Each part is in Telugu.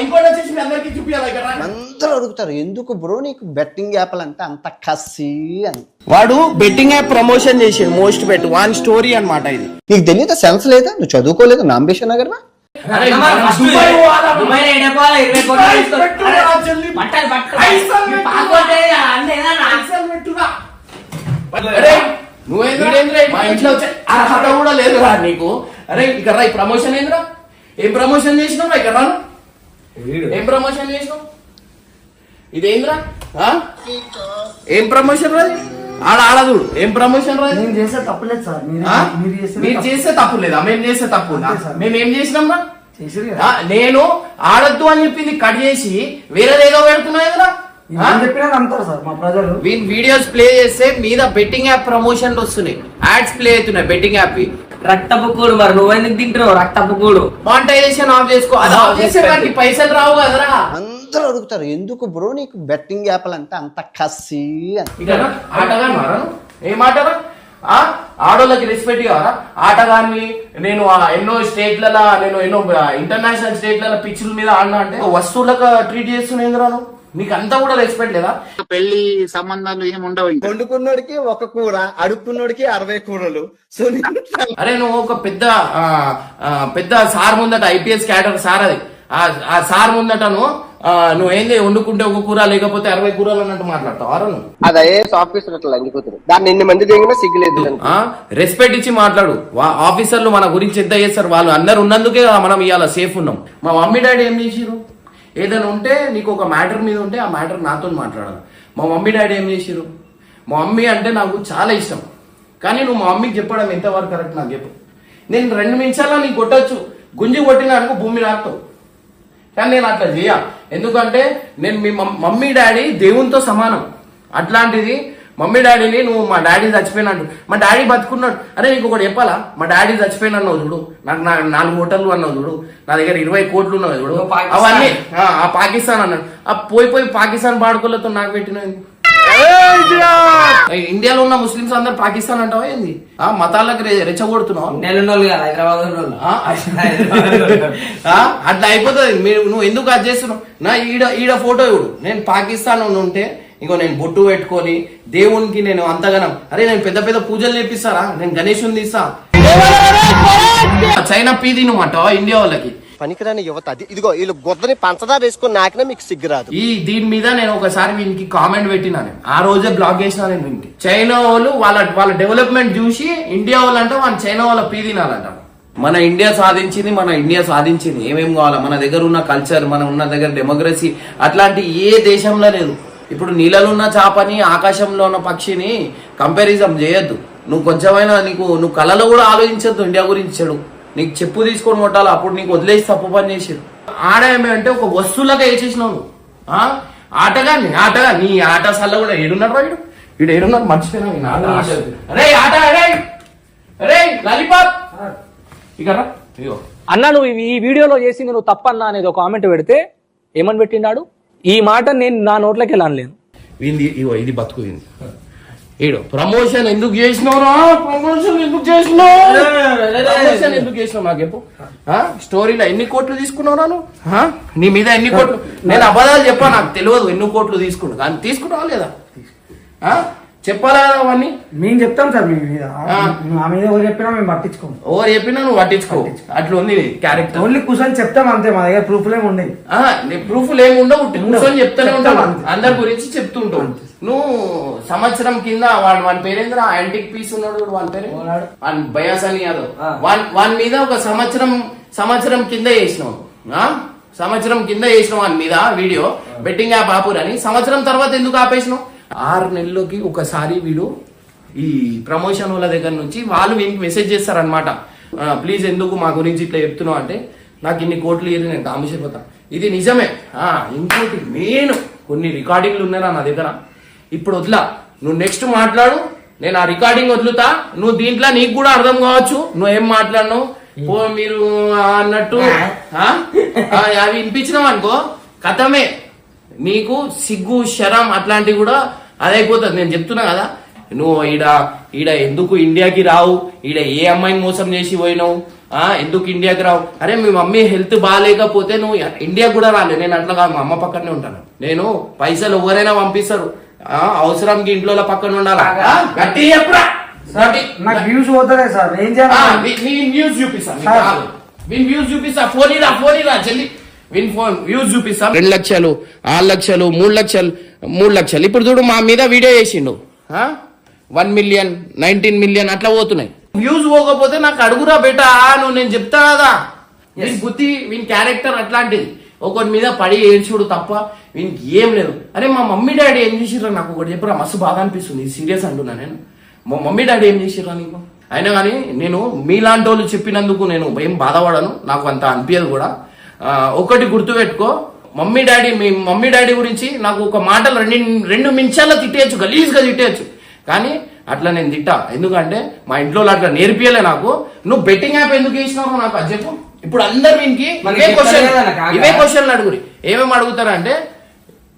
ఇంకోటి వచ్చేసి మీ అందరికి చూపించాలి. అందరూ అడుగుతారు ఎందుకు బ్రో నీకు బెట్టింగ్ యాప్లు అంటే అంత కసి అని. వాడు బెట్టింగ్ యాప్ ప్రమోషన్ చేసాడు మోస్ట్ బెట్ వన్ స్టోరీ అన్నమాట. ఇది నీకు తెలియదు, సెన్స్ లేదా, నువ్వు చదువుకోలేదు నాంబేషన్ నగర్ వా. మా ఇంట్లో అర్హత కూడా లేదురా నీకు. అరే ఇక్కడ రా, ప్రమోషన్ ఏందిరా? ఏం ప్రమోషన్ చేసినావు ఇక్కడ రాను? ఏం ప్రమోషన్ చేసినావు? ఇదేంద్రా ఏం ప్రమోషన్ రాదు? ఆడదు ఏం ప్రమోషన్ రాదు? నేను చేసే తప్పులేదు సార్. మీరు చేస్తే తప్పు లేదా? మేము చేస్తే తప్పు మేమేం చేసినాం? నేను ఆడద్దు అని చెప్పింది కట్ చేసి వేరేదేదో పెడుతున్నాయి కదా చెప్పినా నమ్ముతారు సార్ మా ప్రజలు. వీడియోస్ ప్లే చేస్తే మీద బెట్టింగ్ యాప్ ప్రమోషన్లు వస్తున్నాయి, యాడ్స్ ప్లే అవుతున్నాయి బెట్టింగ్ యాప్. రక్తపు కూడు మరి నువ్వెందుకు తింటున్నావు? రక్తపు కూడు మానిటైజేషన్ ఆఫ్ చేసుకో. అది ఆఫ్ చేసే వాటికి పైసలు రావు కదరా. అందరూ అడుగుతారు ఎందుకు బ్రో నీకు బెట్టింగ్ యాప్లు అంటే అంత కసి అని. ఆటగా ఏం ఆటగా? ఆడోళ్ళకి రెస్పెక్ట్ కావాలా? ఆటగాన్ని నేను ఎన్నో స్టేట్లలో నేను ఎన్నో ఇంటర్నేషనల్ స్టేట్లలో పిచ్చుల మీద ఆడినా అంటే వస్తువులకు ట్రీట్ చేస్తున్నాను. నీకు అంతా కూడా రెస్పెక్ట్ లేదా? పెళ్లి సంబంధాలు ఏమి ఉండవు. వండుకున్నోడికి ఒక కూర, అడుక్కున్నోడికి 60 కూరలు. సో అరే నువ్వు ఒక పెద్ద సార్ ముందట, ఐపీఎస్ క్యాడర్ సార్, అది ఆ సార్ ముందట నువ్వేంది వండుకుంటే ఒక కూర లేకపోతే 60 కూరలు అన్నట్టు మాట్లాడతావు. అదే ఆఫీసర్ దాన్ని ఎన్ని మంది దిగినా సిగ్గులేదు. రెస్పెక్ట్ ఇచ్చి మాట్లాడు. ఆఫీసర్లు మన గురించి ఎంత చేస్తారు? వాళ్ళు అందరు ఉన్నందుకే మనం ఇవాళ సేఫ్ ఉన్నాం. మా మమ్మీ డాడీ ఏం చేసిరు? ఏదైనా ఉంటే నీకు ఒక మ్యాటర్ మీద ఉంటే ఆ మ్యాటర్ నాతో మాట్లాడాలి. మా మమ్మీ డాడీ ఏం చేసిరు? మా మమ్మీ అంటే నాకు చాలా ఇష్టం, కానీ నువ్వు మా మమ్మీకి చెప్పడం ఎంతవరకు కరెక్ట్ నాకు చెప్పు. నేను 2 నిమిషాల్లో నీకు కొట్టచ్చు, గుంజి కొట్టినా అనుకో భూమి రాస్తావు, కానీ నేను అట్లా చేయ. ఎందుకంటే నేను మీ మమ్మీ డాడీ దేవునితో సమానం. అట్లాంటిది మమ్మీ డాడీని నువ్వు మా డాడీ చచ్చిపోయినట్టు, మా డాడీ బతుకున్నాడు. అరే నీకు ఒకటి చెప్పాలా? మా డాడీ చచ్చిపోయిన అన్నావు చూడు, నాకు 4 హోటళ్ళు అన్నావు చూడు, నా దగ్గర 20 కోట్లు ఉన్నావు చూడు, అవన్నీ ఆ పాకిస్తాన్ అన్నాడు. ఆ పోయి పాకిస్తాన్ బాడుకోలతో నాకు పెట్టినది. ఇండియాలో ఉన్న ముస్లింస్ అందరు పాకిస్తాన్ అంటావా ఏంది? మతాలకు రెచ్చగొడుతున్నావు. అట్లా అయిపోతుంది. నువ్వు ఎందుకు అది చేస్తున్నావు? నా ఈడ ఫోటో ఇవ్వడు, నేను పాకిస్తాన్ ఉంటే ఇంకో నేను బొట్టు పెట్టుకొని దేవునికి నేను అంతగానం. అరే నేను పెద్ద పూజలు చేపిస్తారా? నేను గణేశుని తీస్తా. చైనా పీది నువ్వు ఇండియా వాళ్ళకి పనికిరాని యువత. ఇదిగో వీళ్ళు గొద్దని పంచదార వేసుకొని నాకినా మీకు సిగ్గురాదు. దీని మీద నేను ఒకసారి వీనికి కామెంట్ పెట్టినా, ఆ రోజే బ్లాక్ చేసిన. నేను వీనికి చైనా వాళ్ళు వాళ్ళ డెవలప్మెంట్ చూసి ఇండియా వాళ్ళు అంటే వాళ్ళు చైనా వాళ్ళ పీదినాలంట. మన ఇండియా సాధించింది ఏమేం కావాలా? మన దగ్గర ఉన్న కల్చర్, మన ఉన్న దగ్గర డెమోక్రసీ అట్లాంటి ఏ దేశంలో లేదు. ఇప్పుడు నీళ్ళలో ఉన్న చేపని ఆకాశంలో ఉన్న పక్షిని కంపారిజం చేయొద్దు. నువ్వు కొంచెమైనా నువ్వు కళలో కూడా ఆలోచించద్దు ఇండియా గురించి. చెడు నీకు చెప్పు తీసుకొని కొట్టాలి, అప్పుడు నీకు వదిలేసి తప్పు పని చేసారు. ఆడేమంటే ఒక వస్తువులాగా వేసేసినావు నువ్వు. ఆటగా నీ ఆట సల్ల కూడా ఏడున్నారు వాడు, వీడు ఏడున్నారు మర్చిపోయినా. అన్న నువ్వు ఈ వీడియోలో చేసింది నువ్వు తప్పన్నా అనేది ఒక కామెంట్ పెడితే ఏమని పెట్టినాడు? ఈ మాట నేను నా నోట్లోకి వెళ్ళలేను. ఇది బతుకుయింది. ప్రమోషన్ ఎందుకు చేసినావు? నాకు చెప్పు. స్టోరీలో ఎన్ని కోట్లు తీసుకున్నావు? నీ మీద ఎన్ని కోట్లు? నేను అబద్ధాలు చెప్పా, నాకు తెలియదు ఎన్ని కోట్లు తీసుకున్నా, కానీ తీసుకున్నావా లేదా చెప్పాలా? అవన్నీ మేము చెప్తాం సార్. ఎవరు చెప్పినా మేము పట్టించుకోం. ఎవరు చెప్పినా నువ్వు పట్టించుకో. అట్లా ఉంది క్యారెక్టర్. ఓన్లీ కూర్చొని చెప్తాం అంతే, మా దగ్గర ప్రూఫ్లు ఏమి ఉండవు. ప్రూఫ్లు ఏమి ఉండవు, కూర్చొని చెప్తానే ఉంటావు, అందరి గురించి చెప్తుంటావు. నువ్వు సంవత్సరం కింద వాడి పేరేంద్ర యాంటిక్ పీస్ ఉన్నాడు, వాని పేరు బయాసన్ యాదవ్, వాని మీద ఒక సంవత్సరం కింద చేసినావు. సంవత్సరం కింద చేసినావు వాని మీద వీడియో, బెట్టింగ్ యాప్ ఆపురని. సంవత్సరం తర్వాత ఎందుకు ఆపేసినావు? 6 నెలలకి ఒకసారి వీడు ఈ ప్రమోషన్ వాళ్ళ దగ్గర నుంచి వాళ్ళు వీనికి మెసేజ్ చేస్తారనమాట. ప్లీజ్ ఎందుకు మా గురించి ఇట్లా చెప్తున్నావు అంటే, నాకు ఇన్ని కోట్లు ఇయ్యి నేను కామిషిపోతా. ఇది నిజమే. ఇంకోటి మెయిన్ కొన్ని రికార్డింగ్లు ఉన్నారా నా దగ్గర, ఇప్పుడు వదిలా. నువ్వు నెక్స్ట్ మాట్లాడు, నేను ఆ రికార్డింగ్ వదులుతా. నువ్వు దీంట్లో నీకు కూడా అర్థం కావచ్చు నువ్వేం మాట్లాడినావు. మీరు అన్నట్టు అవి వినిపించినావు అనుకో కథమే. నీకు సిగ్గు శరం అట్లాంటివి కూడా అదైపోతుంది. నేను చెప్తున్నా కదా, నువ్వు ఈడ ఎందుకు ఇండియాకి రావు, ఈడ ఏ అమ్మాయిని మోసం చేసి పోయినావు, ఎందుకు ఇండియాకి రావు? అరే మీ మమ్మీ హెల్త్ బాగాలేకపోతే నువ్వు ఇండియాకి కూడా రాలే. నేను అట్లా కాదు, మా అమ్మ పక్కనే ఉంటాను. నేను పైసలు ఎవరైనా పంపిస్తారు, అవసరంకి ఇంట్లో పక్కన ఉండాలా. గట్టి చెప్పురా. నాకు వ్యూస్ పోతలే సార్, ఏం చేయాలి? వ్యూస్ చూపిస్తా. ఫోన్ ఇరా చెల్లి, ఫోన్ వ్యూస్ చూపిస్తా. 2 లక్షలు, 6 లక్షలు, 3 లక్షలు, 3 లక్షలు. ఇప్పుడు చూడు మా మీద వీడియో చేసిండు, 1 మిలియన్, 19 మిలియన్ అట్లా పోతున్నాయి. వ్యూస్ పోకపోతే నాకు అడుగురా బేటా, నువ్వు నేను చెప్తా కదా. వీని బుద్ధి, వీని క్యారెక్టర్ అట్లాంటిది. ఒకరి మీద పడి ఏడ్చుడు తప్ప వీనికి ఏం లేదు. అరే మా మమ్మీ డాడీ ఏం చేసిర్రా నాకు ఒకటి చెప్పరా, మస్తు బాధ అనిపిస్తుంది. సీరియస్ అంటున్నా నేను. మా మమ్మీ డాడీ ఏం చేసిర్రా నీకు? అయినా కానీ నేను మీలాంటి వాళ్ళు చెప్పినందుకు నేను ఏం బాధపడను, నాకు అంత అనిపించదు కూడా. ఒకటి గుర్తుపెట్టుకో, మీ మమ్మీ డాడీ గురించి నాకు ఒక మాటలు 2 నిమిషాల్లో తిట్టేయచ్చు, గలీజ్గా తిట్టేయచ్చు. కానీ అట్లా నేను తిట్టా, ఎందుకంటే మా ఇంట్లో అట్లా నేర్పియలే నాకు. నువ్వు బెట్టింగ్ యాప్ ఎందుకు వేసినావు నాకు అది చెప్పు. ఇప్పుడు అందరు వీనికి ఇవే క్వశ్చన్లు అడుగురి. ఏమేమి అడుగుతారంటే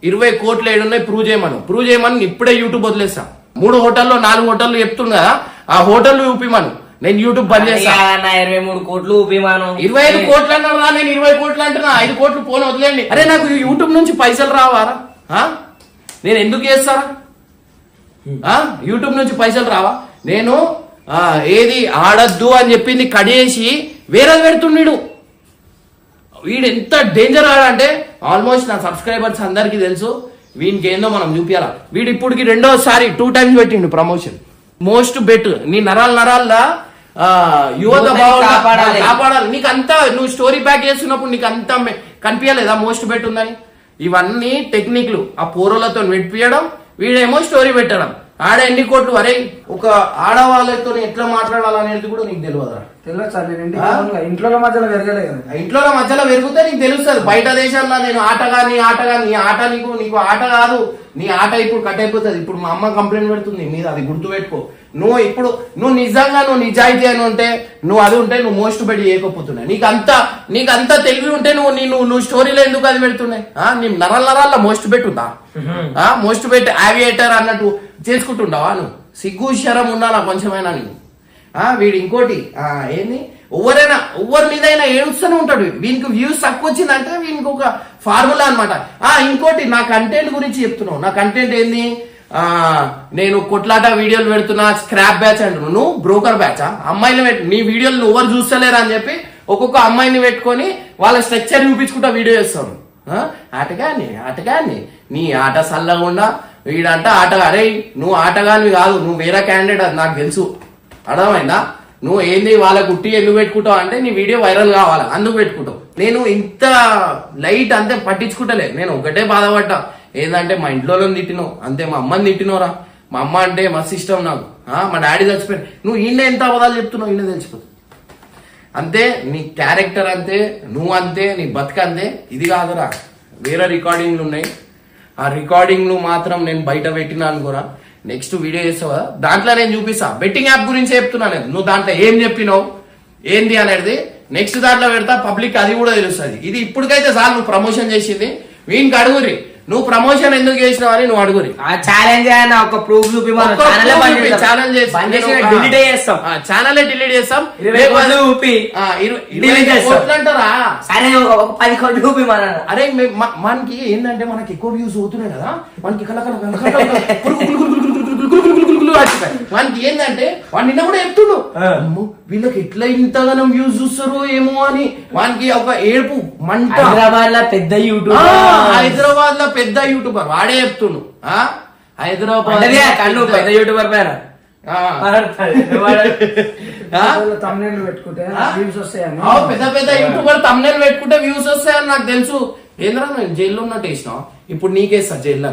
20 కోట్లు ఏడున్నాయి ప్రూవ్ చేయమని ఇప్పుడే యూట్యూబ్ వదిలేస్తా. 3 హోటల్లో 4 హోటల్లో చెప్తుంది కదా, ఆ హోటల్ చూపిమను, నేను యూట్యూబ్ బంద్ చేస్తా. 23 కోట్లు ఊపిమాను. 25 కోట్లు అన్నారు, నేను 20 కోట్లు అంటున్నా. 5 కోట్లు పోను వదిలేండి. అరే నాకు యూట్యూబ్ నుంచి పైసలు రావారా? నేను ఎందుకు చేస్తారా? యూట్యూబ్ నుంచి పైసలు రావా? నేను ఏది ఆడద్దు అని చెప్పింది కడియేసి వేరేది పెడుతుండీడు. వీడు ఎంత డేంజర్ ఆడంటే, ఆల్మోస్ట్ నా సబ్స్క్రైబర్స్ అందరికి తెలుసు వీనికి ఏందో మనం చూపించాలా. వీడు ఇప్పటికి 2 టైమ్స్ పెట్టిండు ప్రమోషన్. మోస్ట్ బెట్ నీ నరాల యువత కాపాడాలి. నీకు అంతా నువ్వు స్టోరీ బ్యాక్ చేస్తున్నప్పుడు నీకు అంతా కనిపించలేదా మోస్ట్ బెట్ ఉందని? ఇవన్నీ టెక్నిక్లు. ఆ పోరోలతో పెట్టియడం, వీడేమో స్టోరీ పెట్టడం. ఆడ ఎన్ని కోట్లు? అరే ఒక ఆడవాళ్ళతో ఎట్లా మాట్లాడాలనేది కూడా నీకు తెలియదురా? తెలియదు సార్, నేను ఇంట్లో మధ్యలో పెరగలే కదా. ఇంట్లో మధ్యలో పెరిగితే నీకు తెలుస్తుంది. బయట దేశాల్లో నేను ఆటగా నీ ఆట నీకు ఆట కాదు. నీ ఆట ఇప్పుడు కట్ అయిపోతుంది. ఇప్పుడు మా అమ్మ కంప్లైంట్ పెడుతుంది మీద, అది గుర్తుపెట్టుకో. నువ్వు నిజంగా నిజాయితీ అని ఉంటే, నువ్వు అది ఉంటే నువ్వు మోస్ట్ బెట్ చేయకపోతున్నాయి. నీకంతా తెలివి ఉంటే నువ్వు స్టోరీలో ఎందుకు అది పెడుతున్నాయి? నీ నరాల మోస్ట్ బెట్ ఉందా? మోస్ట్ బెట్ యావియేటర్ అన్నట్టు చేసుకుంటుండవా? నువ్వు సిగ్గు శరం ఉండాలా కొంచెమైనా నీకు. వీడు ఇంకోటి ఏంది, ఎవరి మీద అయినా ఏడుస్తూనే ఉంటాడు. వీనికి వ్యూస్ తక్కువ వచ్చిందంటే వీనికి ఒక ఫార్ములా అనమాట. ఇంకోటి నా కంటెంట్ గురించి చెప్తున్నావు. నా కంటెంట్ ఏంది? నేను కొట్లాట వీడియోలు పెడుతున్నా, స్క్రాప్ బ్యాచ్ అంటున్నావు. నువ్వు బ్రోకర్ బ్యాచా? అమ్మాయిలు నీ వీడియోలు ఎవరు చూస్తలేరు అని చెప్పి ఒక్కొక్క అమ్మాయిని పెట్టుకొని వాళ్ళ స్ట్రక్చర్ చూపించుకుంటా వీడియో చేస్తాను. ఆటగాని నీ ఆట సల్లకుండా వీడంట ఆట. అరే నువ్వు ఆటగానివి కాదు, నువ్వు వేరే క్యాండిడేట్, అది నాకు తెలుసు. అర్థమైందా? నువ్వు ఏంది వాళ్ళ గుట్టి ఎందుకు పెట్టుకుంటావు అంటే నీ వీడియో వైరల్ కావాలా, అందుకు పెట్టుకుంటావు. నేను ఇంత లైట్ అంతే పట్టించుకుంటలే. నేను ఒకటే బాధపడ్డా, ఏంటంటే మా ఇంట్లో తిట్టినావు అంతే, మా అమ్మని తిట్టినోరా. మా అమ్మ అంటే మస్తు ఇష్టం నాకు. మా డాడీ చచ్చిపోయాడు. నువ్వు ఈయన ఎంత అబద్ధాలు చెప్తున్నావు ఈయన తెలిసిపోతుంది. అంతే నీ క్యారెక్టర్ అంతే, నువ్వు అంతే, నీ బతుకంతే. ఇది కాదురా, వేరే రికార్డింగ్లు ఉన్నాయి. ఆ రికార్డింగ్లు మాత్రం నేను బయట పెట్టినా అనుకోరా. నెక్స్ట్ వీడియో చేస్తావు కదా, దాంట్లో నేను చూపిస్తా. బెట్టింగ్ యాప్ గురించి చెప్తున్నా నేను. నువ్వు దాంట్లో ఏం చెప్పినావు ఏంది అనేది నెక్స్ట్ దాంట్లో పెడతా, పబ్లిక్ అది కూడా తెలుస్తుంది. ఇది ఇప్పటికైతే సార్ నువ్వు ప్రమోషన్ చేసింది. వీనికి అడుగురి, నువ్వు ప్రమోషన్ ఎందుకు చేసినావు అని నువ్వు అడుగురి. ఛాలెంజ్ ఒక ప్రూఫ్ ఛాలెంజ్ ఛానల్ డిలీట్ చేస్తాం. 20 కోట్లు అంటారా? సరే 10 కోట్లు చూపి. అరే మనకి ఏంటంటే మనకి ఎక్కువ వ్యూస్ అవుతున్నాయి కదా, మనకి మనకి ఏంటంటే వాడు నిన్న కూడా చెప్తుండు, వీళ్ళకి ఎట్లా ఇంతగానో వ్యూస్ చూస్తారు ఏమో అని. వానికి ఒక ఏడుపు మంట. హైదరాబాద్ లో పెద్ద యూట్యూబర్ వాడే చెప్తుండు. హైదరాబాద్ పెద్ద యూట్యూబర్ పేరు పెద్ద యూట్యూబర్ తమ్నెల్ పెట్టుకుంటే వ్యూస్ వస్తాయని నాకు తెలుసు. ఏంద్రా నేను జైల్లో ఉన్నట్టు వేసినావు, ఇప్పుడు నీకేస్తా జైల్లో,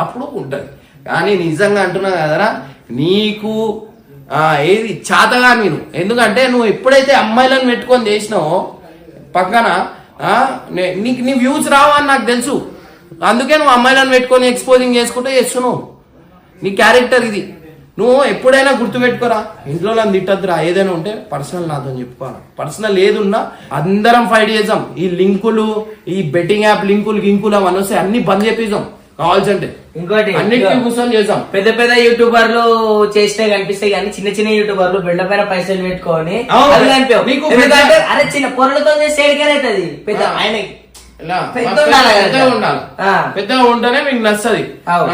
అప్పుడు ఉంటది. కానీ నిజంగా అంటున్నా కదరా, నీకు ఏది చాతగా నేను. ఎందుకంటే నువ్వు ఎప్పుడైతే అమ్మాయిలను పెట్టుకొని చేసినావో పక్కన నీకు నీ వ్యూస్ రావా అని నాకు తెలుసు. అందుకే నువ్వు అమ్మాయిలను పెట్టుకొని ఎక్స్పోజింగ్ చేసుకుంటే చేస్తున్నావు. నీ క్యారెక్టర్ ఇది. నువ్వు ఎప్పుడైనా గుర్తు పెట్టుకోరా, ఇంట్లో నన్ను తిట్టద్దురా. ఏదైనా ఉంటే పర్సనల్ నాతో చెప్పుకోరా. పర్సనల్ ఏదున్నా అందరం ఫైట్ చేద్దాం. ఈ లింకులు, ఈ బెట్టింగ్ యాప్ లింకులు అవన్నీ వస్తే అన్ని బంద్ చేపిద్దాం. కావాల్సింటే ఇంకోటి అన్నిటికీ కూర్చొని చేసాం. పెద్ద పెద్ద యూట్యూబర్లు చేస్తే కనిపిస్తాయి కానీ చిన్న చిన్న యూట్యూబర్లు బెడ్ల పైన పైసలు పెట్టుకొని అవును. అది కనిపించవు. నీకు ఎందుకంటే అరే చిన్న పొరలతో చేస్తే ఎడికైతుంది పెద్ద ఆయనకి ఇలా పెద్ద ఉండాలి కదా. పెద్దగా ఉండాలి. ఆ. పెద్దగా ఉంటేనే మీకు నచ్చది. అవును.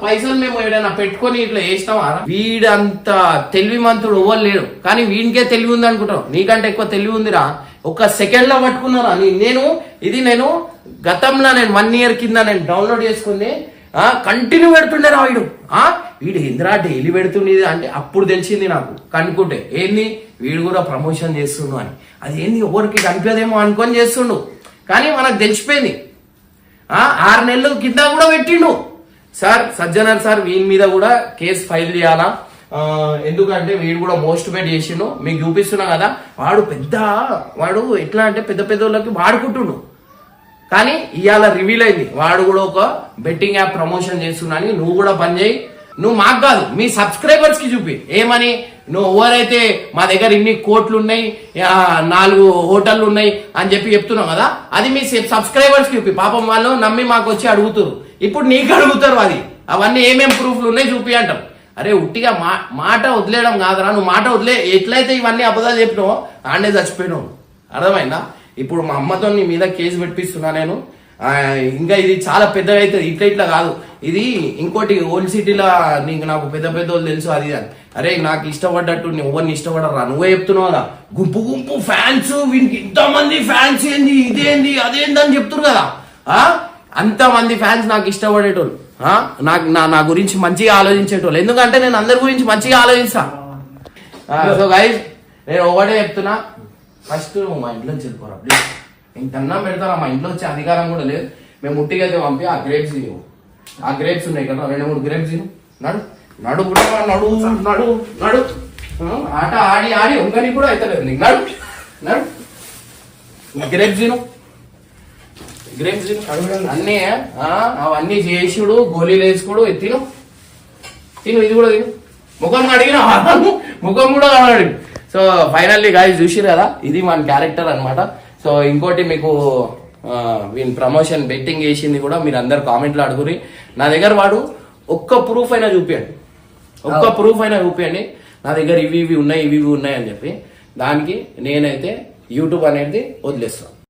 పైసలు మేము ఏదైనా పెట్టుకొని ఇట్లా చేసినావా? వీడంత తెలివిమంతుడు ఎవరు లేడు, కానీ వీడికే తెలివి ఉంది అనుకుంటావు. నీకంటే ఎక్కువ తెలివి ఉందిరా. ఒక సెకండ్ లో పట్టుకున్నారా నేను గతంలో 1 year కింద నేను డౌన్లోడ్ చేసుకుంది కంటిన్యూ పెడుతుండే రా వీడు ఏందిరా డైలీ పెడుతుండేది అంటే అప్పుడు తెలిసింది నాకు. కనుక్కుంటే ఏంది వీడు కూడా ప్రమోషన్ చేస్తుండు అని. అది ఏంది ఎవరికి కనిపించదేమో అనుకొని చేస్తుండు, కానీ మనకు తెలిసిపోయింది. 6 నెలల కింద కూడా పెట్టిండు. సార్ సజ్జనర్ సార్ వీని మీద కూడా కేసు ఫైల్ చేయాలా, ఎందుకంటే వీడు కూడా మోస్ట్ బెట్ చేసిండు. మీకు చూపిస్తున్నా కదా, వాడు ఎట్లా అంటే పెద్ద పెద్ద వాళ్ళకి వాడుకుంటుండు. కానీ ఇవాళ రివీల్ అయింది వాడు కూడా ఒక బెట్టింగ్ యాప్ ప్రమోషన్ చేస్తున్నా అని. నువ్వు కూడా పని చేయి. నువ్వు మాకు కాదు, మీ సబ్స్క్రైబర్స్ కి చూపి. ఏమని నువ్వు ఎవరైతే మా దగ్గర ఇన్ని కోట్లు ఉన్నాయి, 4 హోటళ్లు ఉన్నాయి అని చెప్పి చెప్తున్నావు కదా, అది మీ సబ్స్క్రైబర్స్ కి చూపి. పాపం వాళ్ళు నమ్మి మాకు వచ్చి అడుగుతారు. ఇప్పుడు నీకు అడుగుతారు అది అవన్నీ ఏమేం ప్రూఫ్లు ఉన్నాయి చూపి అంటాం. అరే ఉట్టిగా మాట వదిలేయడం కాదురా. నువ్వు మాట వదిలే ఎట్లయితే ఇవన్నీ అబద్ధాలు చెప్పినావో ఆడే చచ్చిపోయినావు. అర్థమైందా? ఇప్పుడు మా అమ్మతో నీ మీద కేసు పెట్టిస్తున్నా నేను. ఇంకా ఇది చాలా పెద్దగా అవుతుంది. ఇట్లా కాదు, ఇది ఇంకోటి ఓల్డ్ సిటీలో నాకు పెద్ద పెద్ద వాళ్ళు తెలుసు అది అని. అరే నాకు ఇష్టపడ్డట్టు నువ్వు ఎవరిని ఇష్టపడరా? నువ్వే చెప్తున్నావు కదా, గుంపు ఫ్యాన్స్, వీనికి ఇంతమంది ఫ్యాన్స్ ఏంది, ఇదేంది అదేంది అని చెప్తున్నారు కదా. అంతమంది ఫ్యాన్స్ నాకు ఇష్టపడేటోళ్ళు, నాకు నా గురించి మంచిగా ఆలోచించేటోళ్ళు. ఎందుకంటే నేను అందరి గురించి మంచిగా ఆలోచిస్తా. సో గైస్ నేను ఒకటే చెప్తున్నా, ఫస్ట్ మా ఇంట్లో చెప్పుకోరా ప్లీజ్. ఇంక దండం పెడతారా, మా ఇంట్లో వచ్చే అధికారం కూడా లేదు. మేము ముట్టిగా అయితే పంపి ఆ గ్రేప్స్ ఉన్నాయి కదా, 2-3 గ్రేప్స్ నడు కూడా నడు ఆట ఆడి ఉంగని కూడా అవుతలేదు నీకు. నడు గ్రేప్స్ అన్నీ అవన్నీ చేసుడు, గోళీలు వేసుకోడు, తిను ఇది కూడా తిను. ముఖం అడిగిన ముఖం కూడా అడిగి. సో ఫైనల్లీ గాయస్ చూసిరు కదా, ఇది మన క్యారెక్టర్ అన్నమాట. సో ఇంకోటి మీకు వీని ప్రమోషన్ బెట్టింగ్ చేసింది కూడా మీరు అందరు కామెంట్లో అడుగురి. నా దగ్గర వాడు ఒక్క ప్రూఫ్ అయినా చూపియండి నా దగ్గర ఇవి ఉన్నాయి అని చెప్పి. దానికి నేనైతే యూట్యూబ్ అనేది వదిలేస్తాను.